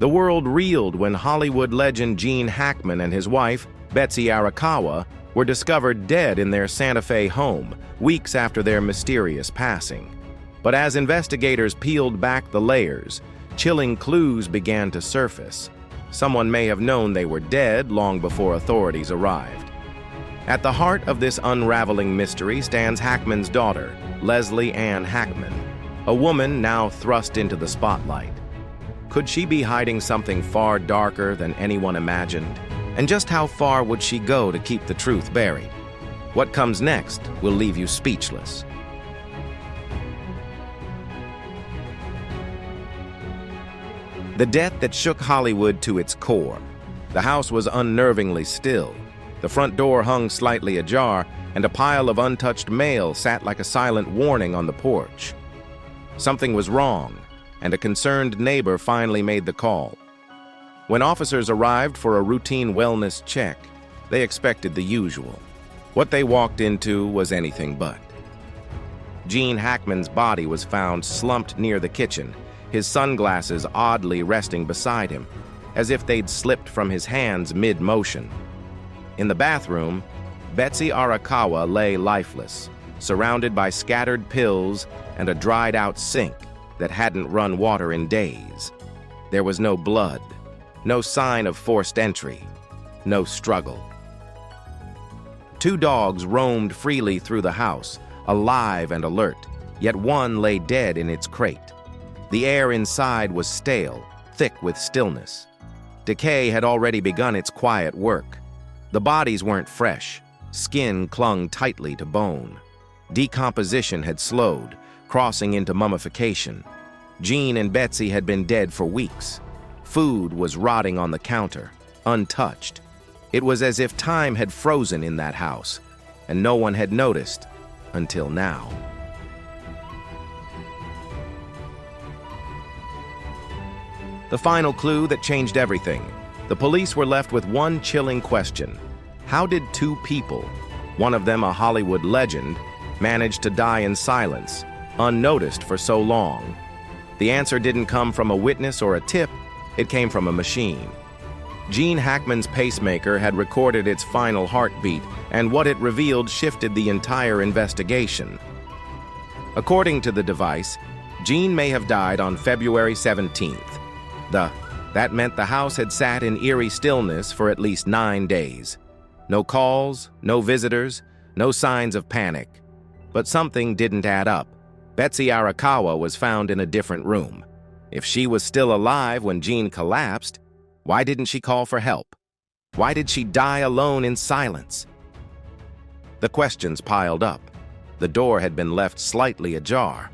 The world reeled when Hollywood legend Gene Hackman and his wife, Betsy Arakawa, were discovered dead in their Santa Fe home weeks after their mysterious passing. But as investigators peeled back the layers, chilling clues began to surface. Someone may have known they were dead long before authorities arrived. At the heart of this unraveling mystery stands Hackman's daughter, Leslie Ann Hackman, a woman now thrust into the spotlight. Could she be hiding something far darker than anyone imagined? And just how far would she go to keep the truth buried? What comes next will leave you speechless. The death that shook Hollywood to its core. The house was unnervingly still. The front door hung slightly ajar, and a pile of untouched mail sat like a silent warning on the porch. Something was wrong, and a concerned neighbor finally made the call. When officers arrived for a routine wellness check, they expected the usual. What they walked into was anything but. Gene Hackman's body was found slumped near the kitchen, his sunglasses oddly resting beside him, as if they'd slipped from his hands mid-motion. In the bathroom, Betsy Arakawa lay lifeless, surrounded by scattered pills and a dried-out sink that hadn't run water in days. There was no blood, no sign of forced entry, no struggle. 2 dogs roamed freely through the house, alive and alert, yet one lay dead in its crate. The air inside was stale, thick with stillness. Decay had already begun its quiet work. The bodies weren't fresh. Skin clung tightly to bone. Decomposition had slowed, crossing into mummification. Gene and Betsy had been dead for weeks. Food was rotting on the counter, untouched. It was as if time had frozen in that house, and no one had noticed until now. The final clue that changed everything. The police were left with one chilling question. How did 2 people, one of them a Hollywood legend, manage to die in silence, unnoticed for so long? The answer didn't come from a witness or a tip, it came from a machine. Gene Hackman's pacemaker had recorded its final heartbeat, and what it revealed shifted the entire investigation. According to the device, Gene may have died on February 17th. That meant the house had sat in eerie stillness for at least 9 days. No calls, no visitors, no signs of panic. But something didn't add up. Betsy Arakawa was found in a different room. If she was still alive when Gene collapsed, why didn't she call for help? Why did she die alone in silence? The questions piled up. The door had been left slightly ajar.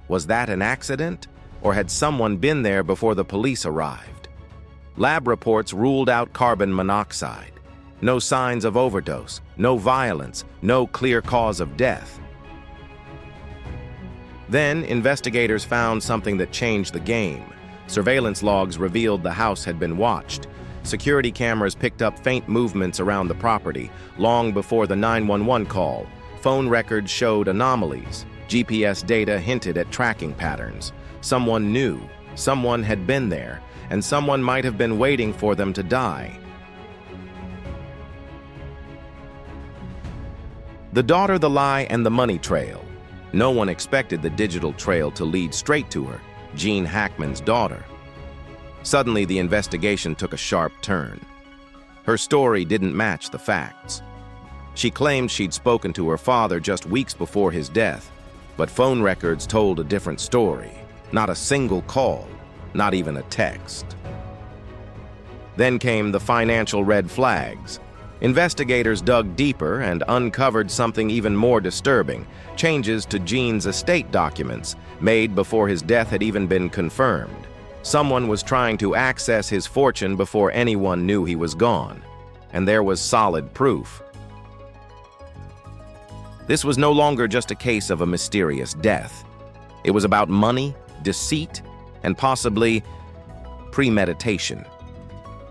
Was that an accident, or had someone been there before the police arrived? Lab reports ruled out carbon monoxide. No signs of overdose, no violence, no clear cause of death. Then, investigators found something that changed the game. Surveillance logs revealed the house had been watched. Security cameras picked up faint movements around the property, long before the 911 call. Phone records showed anomalies. GPS data hinted at tracking patterns. Someone knew, someone had been there, and someone might have been waiting for them to die. The daughter, the lie, and the money trail. No one expected the digital trail to lead straight to her, Gene Hackman's daughter. Suddenly, the investigation took a sharp turn. Her story didn't match the facts. She claimed she'd spoken to her father just weeks before his death, but phone records told a different story. Not a single call, not even a text. Then came the financial red flags. Investigators dug deeper and uncovered something even more disturbing, changes to Gene's estate documents, made before his death had even been confirmed. Someone was trying to access his fortune before anyone knew he was gone, and there was solid proof. This was no longer just a case of a mysterious death. It was about money, deceit, and possibly premeditation.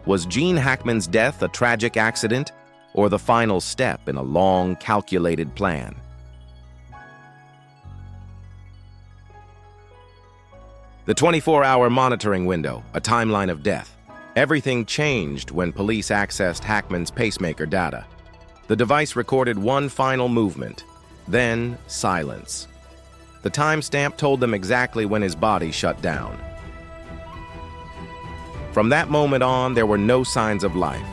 Was Gene Hackman's death a tragic accident, or the final step in a long, calculated plan? The 24-hour monitoring window, a timeline of death. Everything changed when police accessed Hackman's pacemaker data. The device recorded one final movement, then silence. The timestamp told them exactly when his body shut down. From that moment on, there were no signs of life,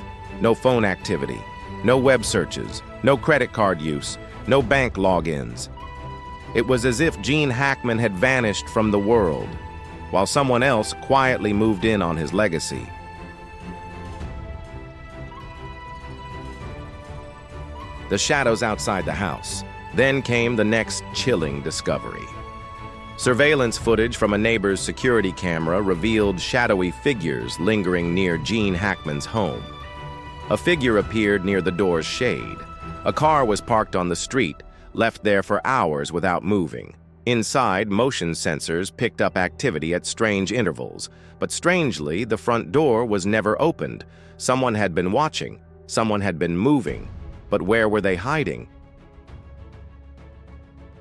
no phone activity, no web searches, no credit card use, no bank logins. It was as if Gene Hackman had vanished from the world, while someone else quietly moved in on his legacy. The shadows outside the house. Then came the next chilling discovery. Surveillance footage from a neighbor's security camera revealed shadowy figures lingering near Gene Hackman's home. A figure appeared near the door's shade. A car was parked on the street, left there for hours without moving. Inside, motion sensors picked up activity at strange intervals, but strangely, the front door was never opened. Someone had been watching, someone had been moving, but where were they hiding?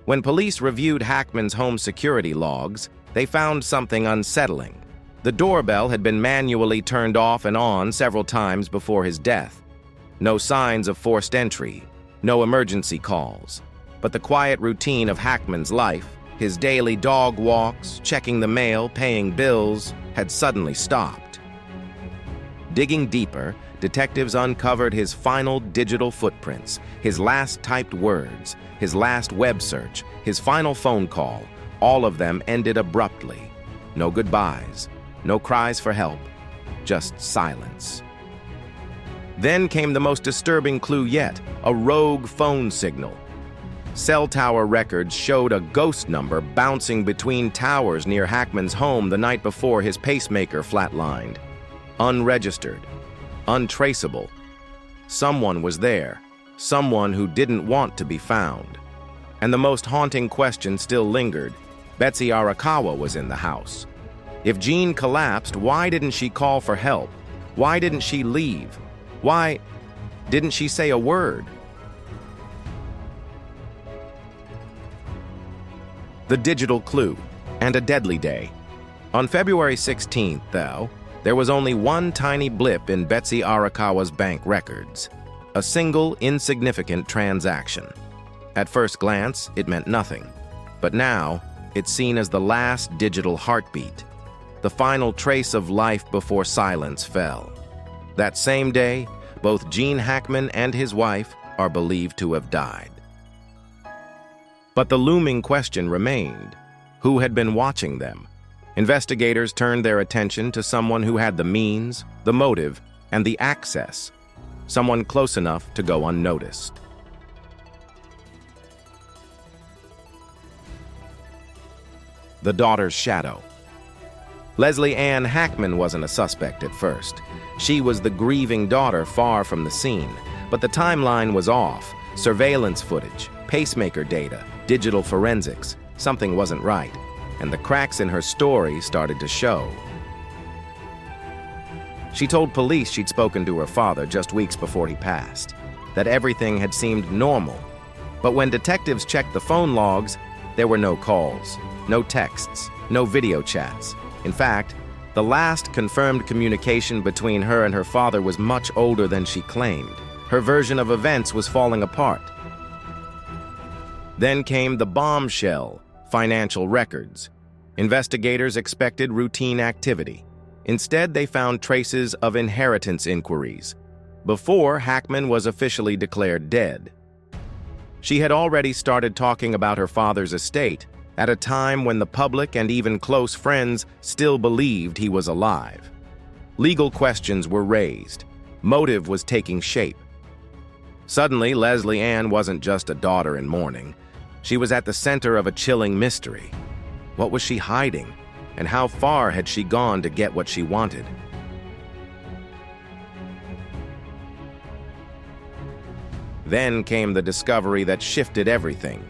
When police reviewed Hackman's home security logs, they found something unsettling. The doorbell had been manually turned off and on several times before his death. No signs of forced entry, no emergency calls. But the quiet routine of Hackman's life, his daily dog walks, checking the mail, paying bills, had suddenly stopped. Digging deeper, detectives uncovered his final digital footprints, his last typed words, his last web search, his final phone call. All of them ended abruptly. No goodbyes, no cries for help, just silence. Then came the most disturbing clue yet, a rogue phone signal. Cell tower records showed a ghost number bouncing between towers near Hackman's home the night before his pacemaker flatlined. Unregistered, untraceable. Someone was there, someone who didn't want to be found. And the most haunting question still lingered. Betsy Arakawa was in the house. If Jean collapsed, why didn't she call for help? Why didn't she leave? Why didn't she say a word? The digital clue, and a deadly day. On February 16th, though, there was only one tiny blip in Betsy Arakawa's bank records. A single, insignificant transaction. At first glance, it meant nothing. But now, it's seen as the last digital heartbeat. The final trace of life before silence fell. That same day, both Gene Hackman and his wife are believed to have died. But the looming question remained. Who had been watching them? Investigators turned their attention to someone who had the means, the motive, and the access. Someone close enough to go unnoticed. The daughter's shadow. Leslie Ann Hackman wasn't a suspect at first. She was the grieving daughter far from the scene, but the timeline was off. Surveillance footage, pacemaker data, digital forensics. Something wasn't right, and the cracks in her story started to show. She told police she'd spoken to her father just weeks before he passed, that everything had seemed normal. But when detectives checked the phone logs, there were no calls, no texts, no video chats. In fact, the last confirmed communication between her and her father was much older than she claimed. Her version of events was falling apart. Then came the bombshell, financial records. Investigators expected routine activity. Instead, they found traces of inheritance inquiries, before Hackman was officially declared dead. She had already started talking about her father's estate at a time when the public and even close friends still believed he was alive. Legal questions were raised. Motive was taking shape. Suddenly, Leslie Ann wasn't just a daughter in mourning. She was at the center of a chilling mystery. What was she hiding? And how far had she gone to get what she wanted? Then came the discovery that shifted everything.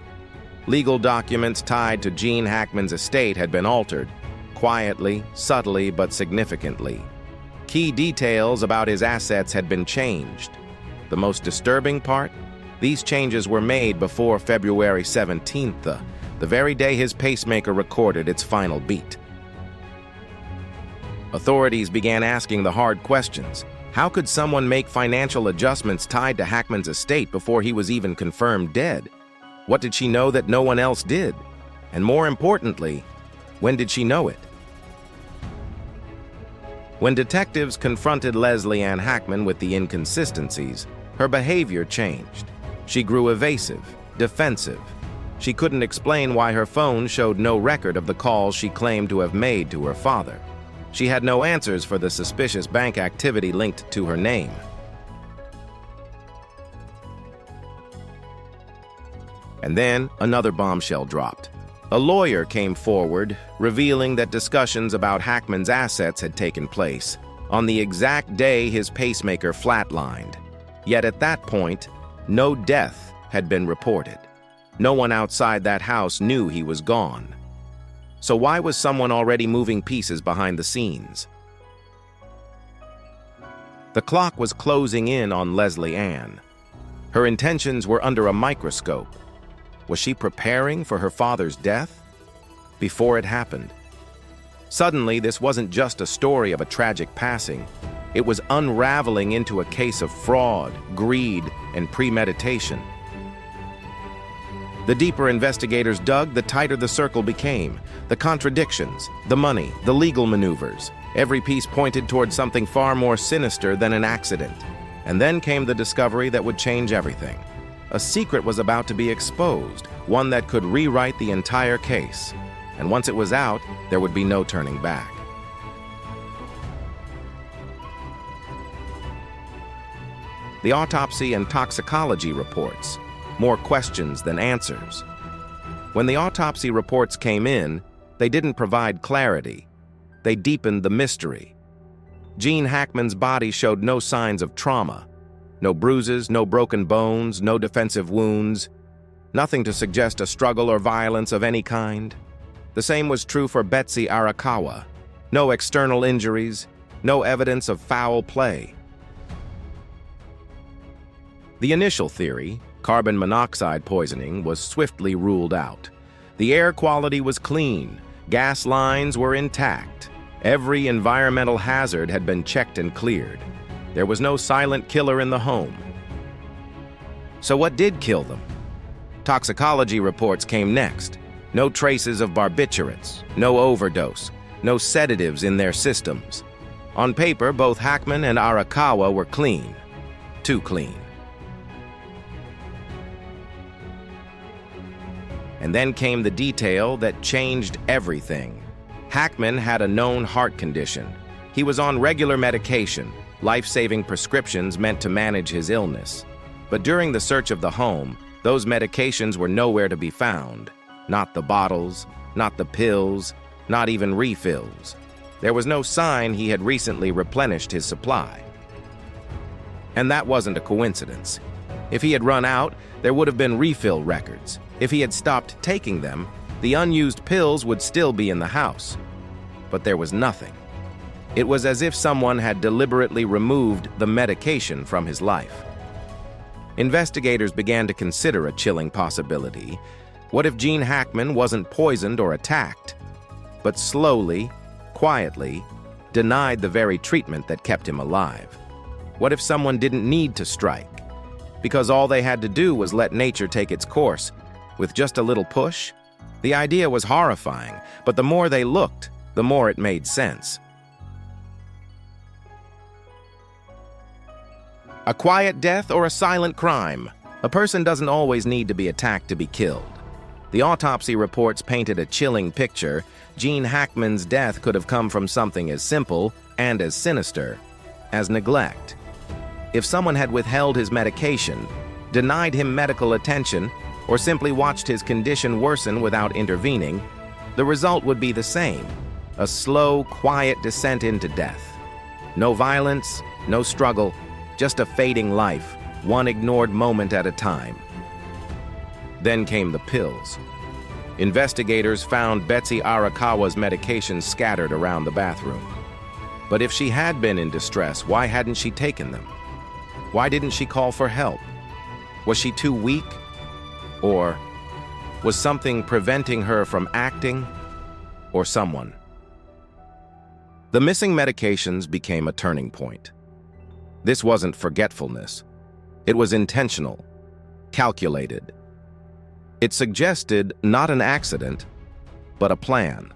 Legal documents tied to Gene Hackman's estate had been altered, quietly, subtly, but significantly. Key details about his assets had been changed. The most disturbing part? These changes were made before February 17th, the very day his pacemaker recorded its final beat. Authorities began asking the hard questions. How could someone make financial adjustments tied to Hackman's estate before he was even confirmed dead? What did she know that no one else did? And more importantly, when did she know it? When detectives confronted Leslie Ann Hackman with the inconsistencies, her behavior changed. She grew evasive, defensive. She couldn't explain why her phone showed no record of the calls she claimed to have made to her father. She had no answers for the suspicious bank activity linked to her name. And then another bombshell dropped. A lawyer came forward, revealing that discussions about Hackman's assets had taken place on the exact day his pacemaker flatlined. Yet at that point, no death had been reported. No one outside that house knew he was gone. So why was someone already moving pieces behind the scenes? The clock was closing in on Leslie Ann. Her intentions were under a microscope. Was she preparing for her father's death? Before it happened. Suddenly, this wasn't just a story of a tragic passing. It was unraveling into a case of fraud, greed, and premeditation. The deeper investigators dug, the tighter the circle became. The contradictions, the money, the legal maneuvers. Every piece pointed toward something far more sinister than an accident. And then came the discovery that would change everything. A secret was about to be exposed, one that could rewrite the entire case. And once it was out, there would be no turning back. The autopsy and toxicology reports. More questions than answers. When the autopsy reports came in, they didn't provide clarity. They deepened the mystery. Gene Hackman's body showed no signs of trauma. No bruises, no broken bones, no defensive wounds. Nothing to suggest a struggle or violence of any kind. The same was true for Betsy Arakawa. No external injuries, no evidence of foul play. The initial theory, carbon monoxide poisoning, was swiftly ruled out. The air quality was clean, gas lines were intact. Every environmental hazard had been checked and cleared. There was no silent killer in the home. So what did kill them? Toxicology reports came next. No traces of barbiturates, no overdose, no sedatives in their systems. On paper, both Hackman and Arakawa were clean. Too clean. And then came the detail that changed everything. Hackman had a known heart condition. He was on regular medication, life-saving prescriptions meant to manage his illness. But during the search of the home, those medications were nowhere to be found. Not the bottles, not the pills, not even refills. There was no sign he had recently replenished his supply. And that wasn't a coincidence. If he had run out, there would have been refill records. If he had stopped taking them, the unused pills would still be in the house. But there was nothing. It was as if someone had deliberately removed the medication from his life. Investigators began to consider a chilling possibility. What if Gene Hackman wasn't poisoned or attacked, but slowly, quietly, denied the very treatment that kept him alive? What if someone didn't need to strike, because all they had to do was let nature take its course, with just a little push? The idea was horrifying, but the more they looked, the more it made sense. A quiet death or a silent crime? A person doesn't always need to be attacked to be killed. The autopsy reports painted a chilling picture. Gene Hackman's death could have come from something as simple and as sinister as neglect. If someone had withheld his medication, denied him medical attention, or simply watched his condition worsen without intervening, the result would be the same: a slow, quiet descent into death. No violence, no struggle, just a fading life, one ignored moment at a time. Then came the pills. Investigators found Betsy Arakawa's medications scattered around the bathroom. But if she had been in distress, why hadn't she taken them? Why didn't she call for help? Was she too weak? Or was something preventing her from acting? Or someone? The missing medications became a turning point. This wasn't forgetfulness. It was intentional, calculated. It suggested not an accident, but a plan.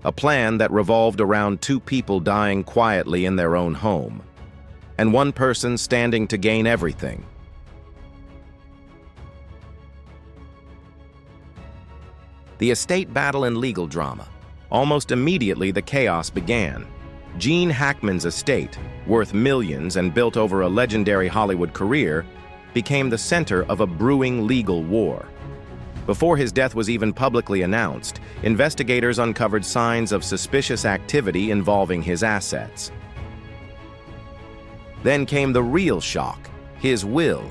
A plan that revolved around two people dying quietly in their own home, and one person standing to gain everything. The estate battle and legal drama. Almost immediately, the chaos began. Gene Hackman's estate, worth millions and built over a legendary Hollywood career, became the center of a brewing legal war. Before his death was even publicly announced, investigators uncovered signs of suspicious activity involving his assets. Then came the real shock, his will.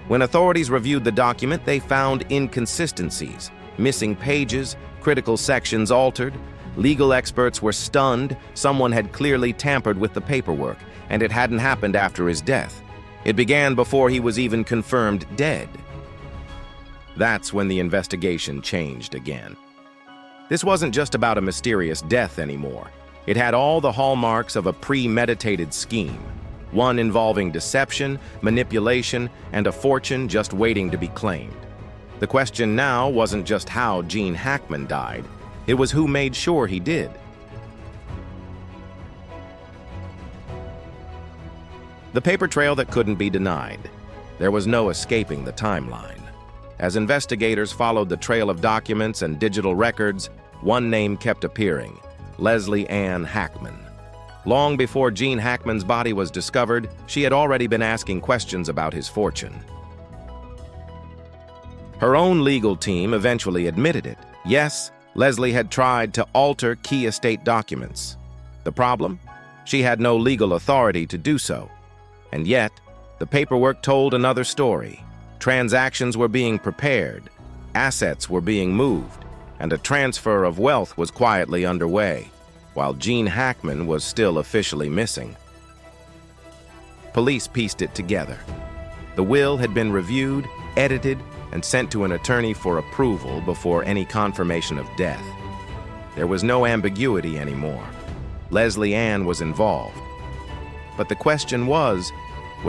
When authorities reviewed the document, they found inconsistencies, missing pages, critical sections altered. Legal experts were stunned. Someone had clearly tampered with the paperwork, and it hadn't happened after his death. It began before he was even confirmed dead. That's when the investigation changed again. This wasn't just about a mysterious death anymore. It had all the hallmarks of a premeditated scheme, one involving deception, manipulation, and a fortune just waiting to be claimed. The question now wasn't just how Gene Hackman died, it was who made sure he did. The paper trail that couldn't be denied. There was no escaping the timeline. As investigators followed the trail of documents and digital records, one name kept appearing: Leslie Ann Hackman. Long before Gene Hackman's body was discovered, she had already been asking questions about his fortune. Her own legal team eventually admitted it. Yes, Leslie had tried to alter key estate documents. The problem? She had no legal authority to do so. And yet, the paperwork told another story. Transactions were being prepared, assets were being moved, and a transfer of wealth was quietly underway, while Gene Hackman was still officially missing. Police pieced it together. The will had been reviewed, edited, and sent to an attorney for approval before any confirmation of death. There was no ambiguity anymore. Leslie Ann was involved. But the question was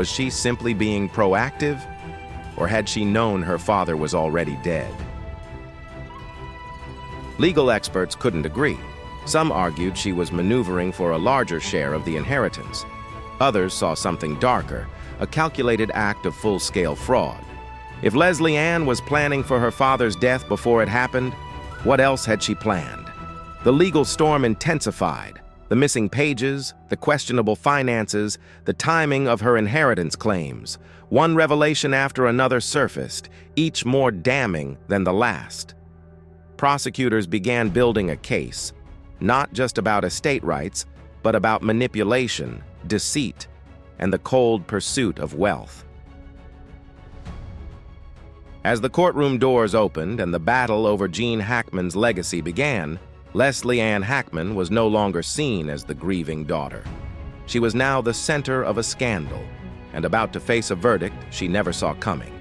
she simply being proactive, or had she known her father was already dead? Legal experts couldn't agree. Some argued she was maneuvering for a larger share of the inheritance. Others saw something darker, a calculated act of full-scale fraud. If Leslie Ann was planning for her father's death before it happened, what else had she planned? The legal storm intensified. The missing pages, the questionable finances, the timing of her inheritance claims. One revelation after another surfaced, each more damning than the last. Prosecutors began building a case, not just about estate rights, but about manipulation, deceit, and the cold pursuit of wealth. As the courtroom doors opened and the battle over Gene Hackman's legacy began, Leslie Ann Hackman was no longer seen as the grieving daughter. She was now the center of a scandal, and about to face a verdict she never saw coming.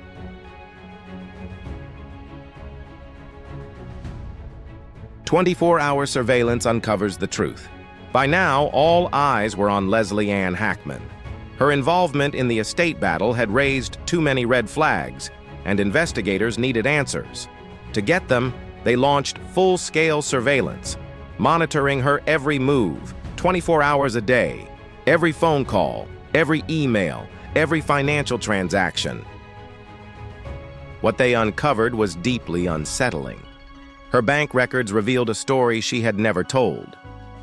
"24-hour surveillance uncovers the truth." By now, all eyes were on Leslie Ann Hackman. Her involvement in the estate battle had raised too many red flags, and investigators needed answers. To get them, they launched full-scale surveillance, monitoring her every move, 24 hours a day, every phone call, every email, every financial transaction. What they uncovered was deeply unsettling. Her bank records revealed a story she had never told.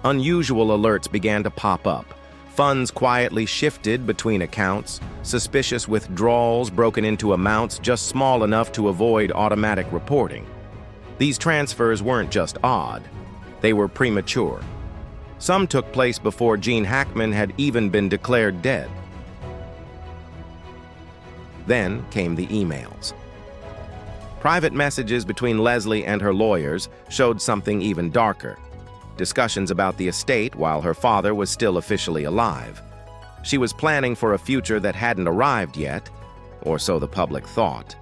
Unusual alerts began to pop up. Funds quietly shifted between accounts, suspicious withdrawals broken into amounts just small enough to avoid automatic reporting. These transfers weren't just odd, they were premature. Some took place before Gene Hackman had even been declared dead. Then came the emails. Private messages between Leslie and her lawyers showed something even darker. Discussions about the estate while her father was still officially alive. She was planning for a future that hadn't arrived yet, or so the public thought.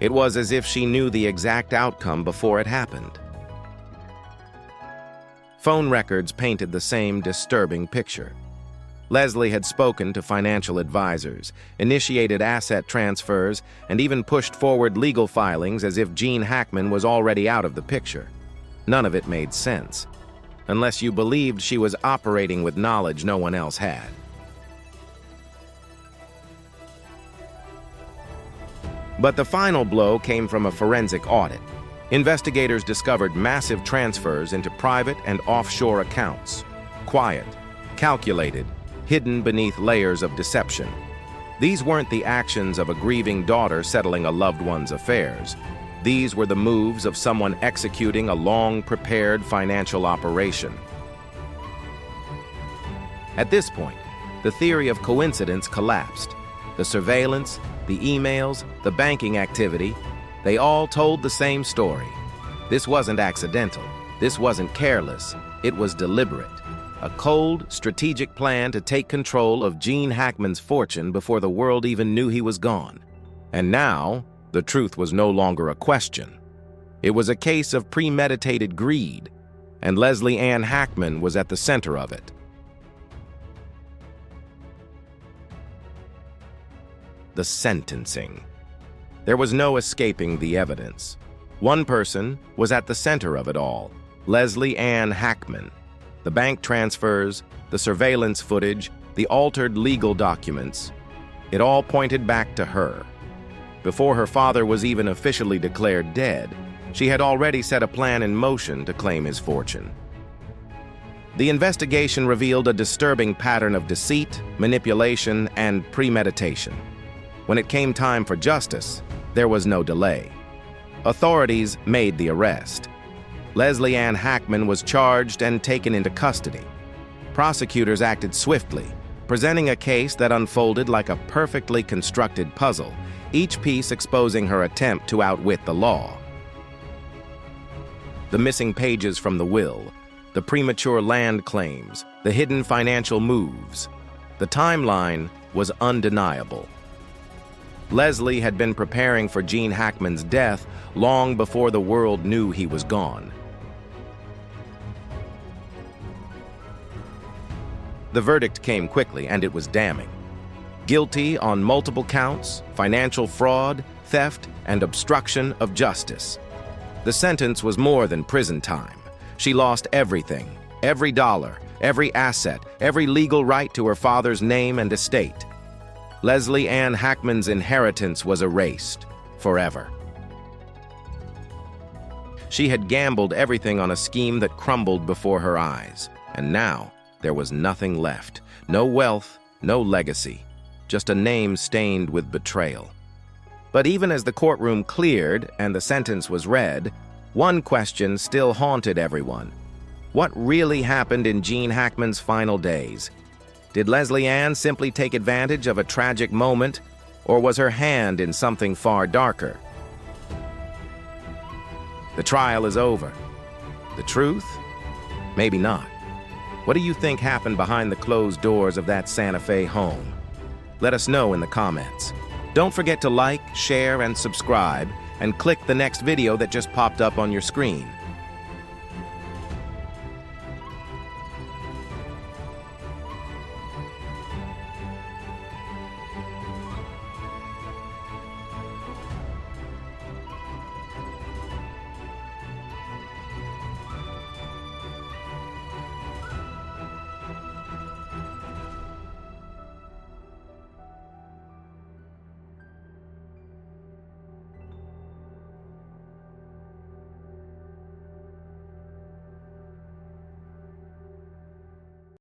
It was as if she knew the exact outcome before it happened. Phone records painted the same disturbing picture. Leslie had spoken to financial advisors, initiated asset transfers, and even pushed forward legal filings as if Gene Hackman was already out of the picture. None of it made sense, unless you believed she was operating with knowledge no one else had. But the final blow came from a forensic audit. Investigators discovered massive transfers into private and offshore accounts. Quiet, calculated, hidden beneath layers of deception. These weren't the actions of a grieving daughter settling a loved one's affairs. These were the moves of someone executing a long-prepared financial operation. At this point, the theory of coincidence collapsed. The surveillance, the emails, the banking activity, they all told the same story. This wasn't accidental. This wasn't careless. It was deliberate. A cold, strategic plan to take control of Gene Hackman's fortune before the world even knew he was gone. And now, the truth was no longer a question. It was a case of premeditated greed, and Leslie Ann Hackman was at the center of it. The sentencing. There was no escaping the evidence. One person was at the center of it all, Leslie Ann Hackman. The bank transfers, the surveillance footage, the altered legal documents, it all pointed back to her. Before her father was even officially declared dead, she had already set a plan in motion to claim his fortune. The investigation revealed a disturbing pattern of deceit, manipulation, and premeditation. When it came time for justice, there was no delay. Authorities made the arrest. Leslie Ann Hackman was charged and taken into custody. Prosecutors acted swiftly, presenting a case that unfolded like a perfectly constructed puzzle, each piece exposing her attempt to outwit the law. The missing pages from the will, the premature land claims, the hidden financial moves. The timeline was undeniable. Leslie had been preparing for Gene Hackman's death long before the world knew he was gone. The verdict came quickly, and it was damning. Guilty on multiple counts, financial fraud, theft, and obstruction of justice. The sentence was more than prison time. She lost everything, every dollar, every asset, every legal right to her father's name and estate. Leslie Ann Hackman's inheritance was erased forever. She had gambled everything on a scheme that crumbled before her eyes, and now there was nothing left. No wealth, no legacy, just a name stained with betrayal. But even as the courtroom cleared and the sentence was read, one question still haunted everyone. What really happened in Gene Hackman's final days? Did Leslie Ann simply take advantage of a tragic moment, or was her hand in something far darker? The trial is over. The truth? Maybe not. What do you think happened behind the closed doors of that Santa Fe home? Let us know in the comments. Don't forget to like, share, and subscribe, and click the next video that just popped up on your screen.